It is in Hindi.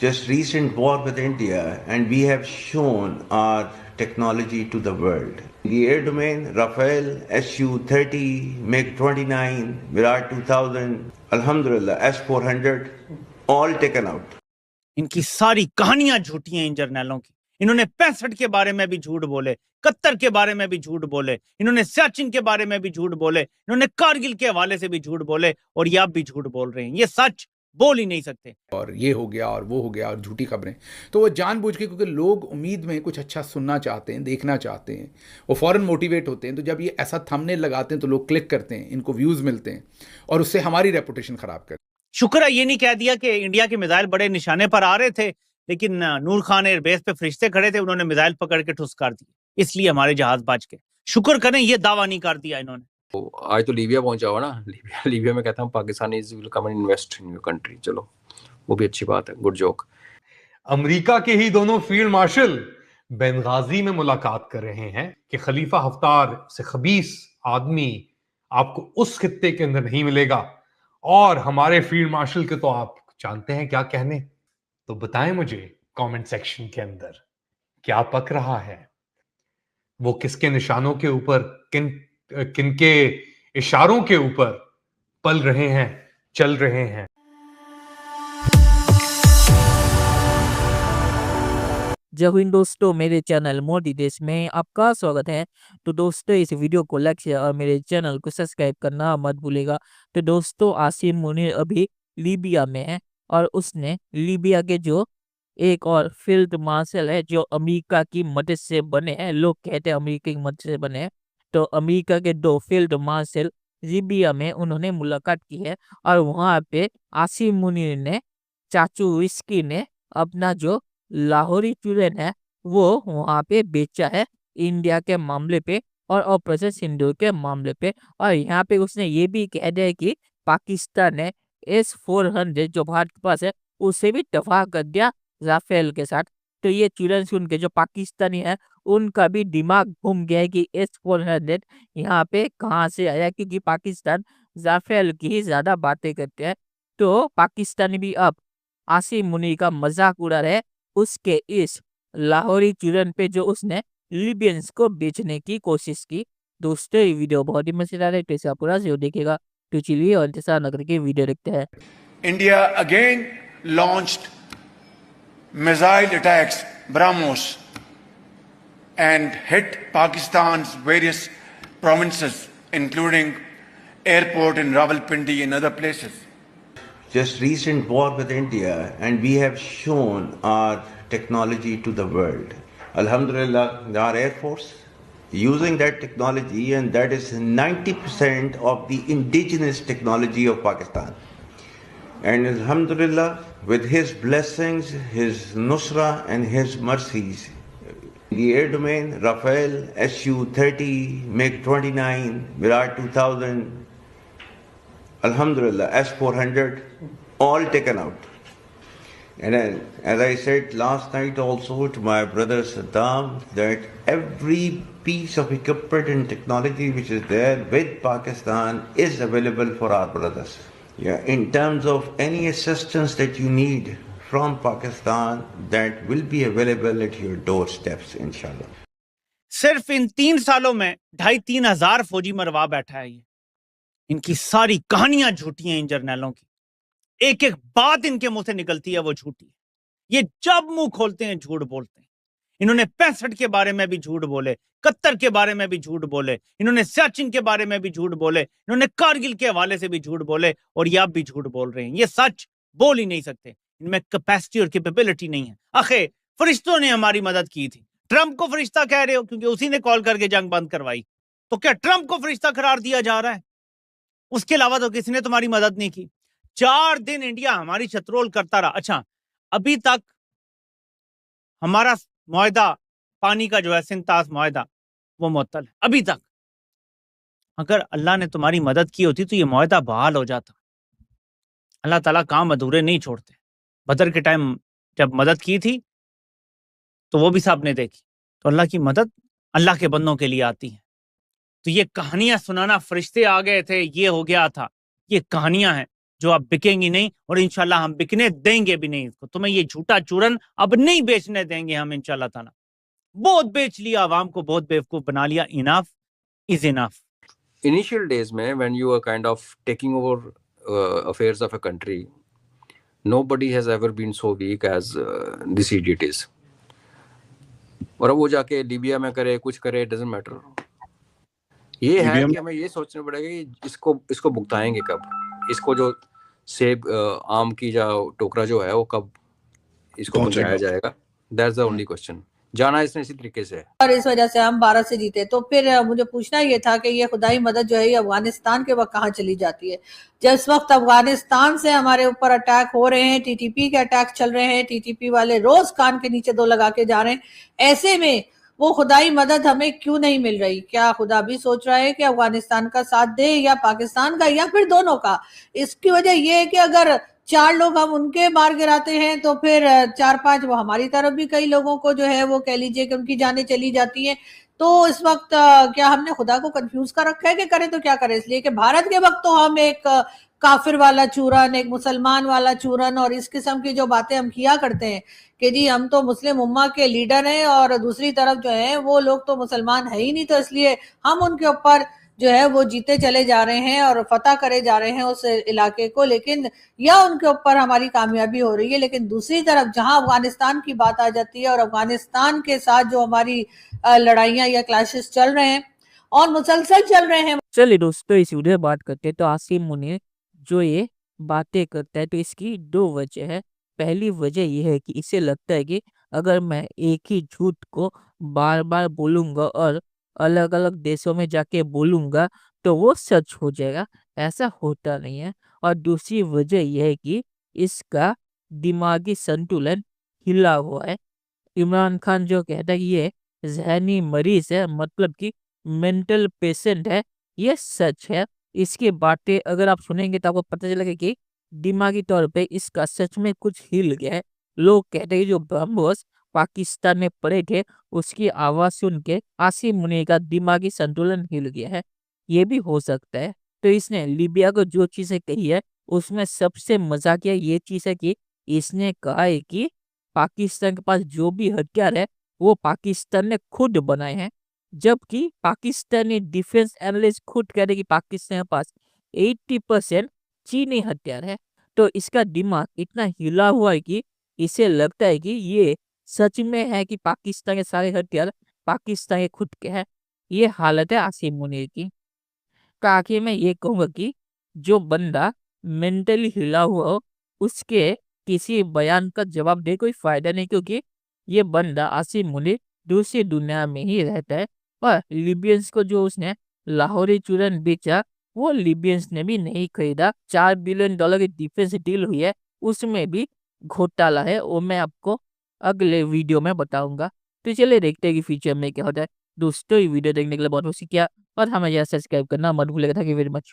just recent war with India, and we have shown our technology to the world. In the air domain, Rafale, Su-30, MiG-29, Virat 2000, Alhamdulillah, S-400, all taken out. इनकी सारी कहानियां झूठी हैं इन जर्नैलों की। इन्होंने 65 के बारे में भी झूठ बोले, 71 के बारे में भी झूठ बोले, इन्होंने सियाचिन के बारे में भी झूठ बोले, इन्होंने कारगिल के हवाले से भी झूठ बोले, और ये अब भी झूठ बोल रहे हैं। ये सच बोल ही नहीं सकते। और ये हो गया और वो हो गया और झूठी खबरें, तो वो जानबूझ के, क्योंकि लोग उम्मीद में कुछ अच्छा सुनना चाहते हैं, देखना चाहते हैं, वो फ़ौरन मोटिवेट होते हैं। तो जब ये ऐसा थंबनेल लगाते हैं तो लोग क्लिक करते हैं, इनको व्यूज़ मिलते हैं और उससे हमारी रेपुटेशन ख़राब करते हैं। शुक्र है ये नहीं कह दिया कि इंडिया के मिसाइल बड़े निशाने पर आ रहे थे, लेकिन नूर खान एयरबेस पे फरिश्ते खड़े थे, उन्होंने मिसाइल पकड़ के ठुस कर दिए, इसलिए हमारे जहाज बच गए। शुक्र करें ये दावा नहीं कर दिया इन्होंने। आज तो लीबिया पहुंचा हुआ ना, लीबिया में कहता हूँ Pakistanis will come and invest in your country. चलो वो भी अच्छी बात है, गुड जोक। अमेरिका के ही दोनों फील्ड मार्शल बेंगाजी में मुलाकात कर रहे हैं कि खलीफा हफ्तार से खबीस आदमी आपको उस खित्ते के अंदर नहीं मिलेगा। और हमारे फील्ड मार्शल के तो आप जानते हैं क्या कहने, तो बताएं मुझे कमेंट सेक्शन के अंदर क्या पक रहा है, वो किसके निशानों के ऊपर, किनके इशारों के ऊपर पल रहे हैं, चल रहे हैं। जब इन दोस्तों, मेरे चैनल मोदी देश में आपका स्वागत है। तो दोस्तों इस वीडियो को लाइक शेयर और मेरे चैनल को सब्सक्राइब करना मत भूलिएगा। तो दोस्तों आसिम मुनीर अभी लीबिया में है और उसने लीबिया के जो एक और फील्ड मार्शल है जो अमेरिका की मदद से बने हैं, लोग कहते हैं अमेरिका की मदद से बने हैं, तो अमेरिका के 2 फील्ड मार्शल लीबिया में उन्होंने मुलाकात की है। और वहाँ पे आसिम मुनीर ने, चाचू विस्की ने अपना जो लाहौरी चूरन है वो वहाँ पे बेचा है इंडिया के मामले पे और ऑपरेशन सिंदूर के मामले पे। और यहाँ पे उसने ये भी कह दिया कि पाकिस्तान ने S-400 जो भारत के पास है उसे भी दफा कर दिया राफेल के साथ। तो ये चूरन सुन के जो पाकिस्तानी है उनका भी दिमाग घूम गया है कि S-400 यहाँ पे कहाँ से आया, क्योंकि पाकिस्तान राफेल की ही ज्यादा बातें करते हैं। तो पाकिस्तानी भी अब आसिम मुनीर का मजाक उड़ा रहे उसके इस लाहौरी चूरन पे जो उसने लीबियंस को बेचने की कोशिश की। दोस्तों ये वीडियो बहुत ही मजेदार है, तो इसे आप पूरा जरूर देखिएगा। तो चलिए और इंतजार न करके वीडियो देखते हैं। India again launched missile attacks, BrahMos, and hit Pakistan's various provinces, including airport in Rawalpindi and other places. Just recent war with India, and we have shown our technology to the world. Alhamdulillah, our Air Force using that technology, and that is 90% of the indigenous technology of Pakistan. And Alhamdulillah, with his blessings, his nusra and his mercies, the air domain, Rafale, Su-30, MiG-29, Virat 2000, Alhamdulillah, S-400, all taken out. And as I said last night also to my brother Saddam, that every piece of equipment and technology which is there with Pakistan is available for our brothers. Yeah, in terms of any assistance that you need from Pakistan, that will be available at your doorsteps, inshallah. सिर्फ इन 3 सालों में 2,500-3 हजार फौजी मरवा बैठा है ये। इनकी सारी कहानियां झूठी हैं इन जर्नैलों की, एक एक बात इनके मुंह से निकलती है वो झूठी है। ये जब मुंह खोलते हैं झूठ बोलते हैं। इन्होंने 65 के बारे में भी झूठ बोले, 71 के बारे में भी झूठ बोले, इन्होंने सियाचिन के बारे में भी झूठ बोले, इन्होंने कारगिल के हवाले से भी झूठ बोले, और ये अब भी झूठ बोल रहे हैं। ये सच बोल ही नहीं सकते, इनमें कैपेसिटी और कैपेबिलिटी नहीं है। आखिर फरिश्तों ने हमारी मदद की थी। ट्रंप को फरिश्ता कह रहे हो क्योंकि उसी ने कॉल करके जंग बंद करवाई, तो क्या ट्रंप को फरिश्ता करार दिया जा रहा है? उसके अलावा तो किसी ने तुम्हारी मदद नहीं की। 4 दिन इंडिया हमारी शत्रुल करता रहा। अच्छा, अभी तक हमारा मुआहदा पानी का जो है सिंतास मुआहदा वो मुअत्तल है अभी तक। अगर अल्लाह ने तुम्हारी मदद की होती तो ये मुआहदा बहाल हो जाता। अल्लाह ताला काम अधूरे नहीं छोड़ते। बदर के टाइम जब मदद की थी तो वो भी साहब ने देखी। तो अल्लाह की मदद अल्लाह के बंदों के लिए आती है। तो ये कहानियां सुनाना, फरिश्ते आ गए थे, ये हो गया था, ये कहानियां हैं। जो अब बिकेंगी नहीं, और इंशाल्लाह हम बिकने देंगे भी नहीं इसको। तुम्हें ये झूठा चूरन अब नहीं बेचने देंगे हम इंशाल्लाह ताला। बहुत बेच लिया, आवाम को बहुत बेवकूफ बना लिया। Enough is enough. Initial days में when you are kind of taking over affairs of a country, nobody has ever been so weak as this idiot is. और अब वो जाके लीबिया में करे कुछ करे, डजंट मैटर। ये है कि हमें ये सोचना पड़ेगा कि इसको भुगताएंगे कब, इसको जो सेब आम की जो टोकरा जो है वो कब इसको पहुंचाया जाएगा। That's the only question. जाना इसने इसी तरीके से है और इस वजह से हम भारत से जीते। तो फिर मुझे पूछना ये था कि ये खुदाई मदद जो है ये अफगानिस्तान के वक्त कहाँ चली जाती है, जिस वक्त अफगानिस्तान से हमारे ऊपर अटैक हो रहे हैं, टीटीपी के अटैक चल रहे हैं, टीटीपी वाले रोज कान के नीचे दो लगा के जा रहे हैं। ऐसे में वो खुदाई मदद हमें क्यों नहीं मिल रही? क्या खुदा भी सोच रहा है कि अफगानिस्तान का साथ दे या पाकिस्तान का या फिर दोनों का? इसकी वजह यह है कि अगर 4 लोग हम उनके मार गिराते हैं तो फिर 4-5 वो हमारी तरफ भी कई लोगों को जो है वो कह लीजिए कि उनकी जानें चली जाती हैं। तो इस वक्त क्या हमने खुदा को कंफ्यूज कर रखा है कि करें तो क्या करें? इसलिए कि भारत के वक्त तो हम एक काफिर वाला चूरन, एक मुसलमान वाला चूरन और इस किस्म की जो बातें हम किया करते हैं कि जी हम तो मुस्लिम उम्मा के लीडर हैं और दूसरी तरफ जो है वो लोग तो मुसलमान है ही नहीं, तो इसलिए हम उनके ऊपर जो है वो जीते चले जा रहे हैं और फतह करे जा रहे हैं उस इलाके को, लेकिन या उनके ऊपर हमारी कामयाबी हो रही है। लेकिन दूसरी तरफ जहां अफगानिस्तान की बात आ जाती है और अफगानिस्तान के साथ जो हमारी लड़ाइयां या क्लैशेस चल रहे हैं और मुसलसल चल रहे हैं। चलिए दोस्तों, इस वीडियो में बात करते हैं। तो आसिम मुनीर जो ये बातें करता है तो इसकी 2 वजह है। पहली वजह ये है कि इसे लगता है कि अगर मैं एक ही झूठ को बार बार बोलूंगा और अलग अलग देशों में जाके बोलूंगा तो वो सच हो जाएगा। ऐसा होता नहीं है। और दूसरी वजह यह है कि इसका दिमागी संतुलन हिला हुआ है। इमरान खान जो कहता है कि ये ज़हनी मरीज है, मतलब कि मेंटल पेशेंट है, ये सच है। इसकी बातें अगर आप सुनेंगे तो आपको पता चलेगा कि दिमागी तौर पे इसका सच में कुछ हिल गया है। लोग कहते हैं कि जो ब्रह्मोस पाकिस्तान में पड़े थे उसकी आवाज़ सुन के आसिम मुनीर का दिमागी संतुलन हिल गया है। ये भी हो सकता है। तो इसने लीबिया को जो चीज़ें कही है उसमें सबसे मजाकिया ये चीज़ है कि इसने कहा है कि पाकिस्तान के पास जो भी हथियार है वो पाकिस्तान ने खुद बनाए हैं, जबकि पाकिस्तानी डिफेंस एनालिस्ट खुद कह रहे कि पाकिस्तान के पास 80% चीनी हथियार है। तो इसका दिमाग इतना हिला हुआ है कि इसे लगता है कि ये सच में है कि पाकिस्तान के सारे हथियार पाकिस्तान के खुद के हैं। ये हालत है आसिम मुनीर की। तो आखिर में ये कहूँगा कि जो बंदा मेंटली हिला हुआ हो उसके किसी बयान का जवाब दे कोई फायदा नहीं, क्योंकि ये बंदा आसिम मुनीर दूसरी दुनिया में ही रहता है। और लिबियंस को जो उसने लाहौरी चूरन बेचा वो लिबियंस ने भी नहीं खरीदा। $4 बिलियन की डिफेंस डील हुई है, उसमें भी घोटाला है, वो मैं आपको अगले वीडियो में बताऊंगा। तो चलिए देखते हैं कि फ्यूचर में क्या होता है। दोस्तों ये वीडियो देखने के लिए बहुत बहुत शुक्रिया और हमें सब्सक्राइब करना मत भूलिएगा। Thank you very much.